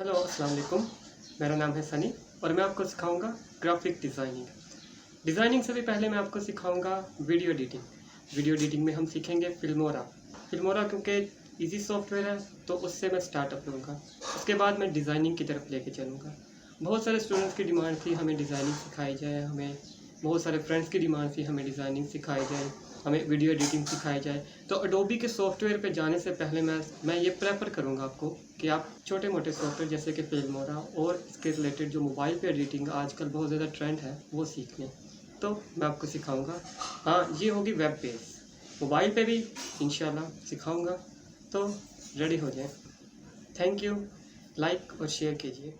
Hello अस्सलाम वालेकुम। मेरा नाम है सनी और मैं आपको सिखाऊंगा ग्राफिक डिज़ाइनिंग। डिज़ाइनिंग से भी पहले मैं आपको सिखाऊंगा वीडियो एडिटिंग। वीडियो एडिटिंग में हम सीखेंगे फिल्मोरा। फिल्मोरा क्योंकि इजी सॉफ्टवेयर है तो उससे मैं स्टार्टअप लूँगा। उसके बाद मैं डिज़ाइनिंग की तरफ लेके चलूँगा। बहुत सारे स्टूडेंट्स की डिमांड थी हमें डिज़ाइनिंग सिखाई जाए, हमें बहुत सारे फ्रेंड्स की डिमांड थी हमें डिज़ाइनिंग सिखाई जाए, हमें वीडियो एडिटिंग सिखाई जाए। तो अडोबी के सॉफ्टवेयर पे जाने से पहले मैं ये प्रेफर करूँगा आपको कि आप छोटे मोटे सॉफ्टवेयर जैसे कि फिल्मोरा और इसके रिलेटेड जो मोबाइल पे एडिटिंग आजकल बहुत ज़्यादा ट्रेंड है वो सीख लें। तो मैं आपको सिखाऊंगा। हाँ, ये होगी वेब बेस, मोबाइल पे भी इंशाल्लाह सिखाऊंगा। तो रेडी हो जाए। Thank you. लाइक और शेयर कीजिए।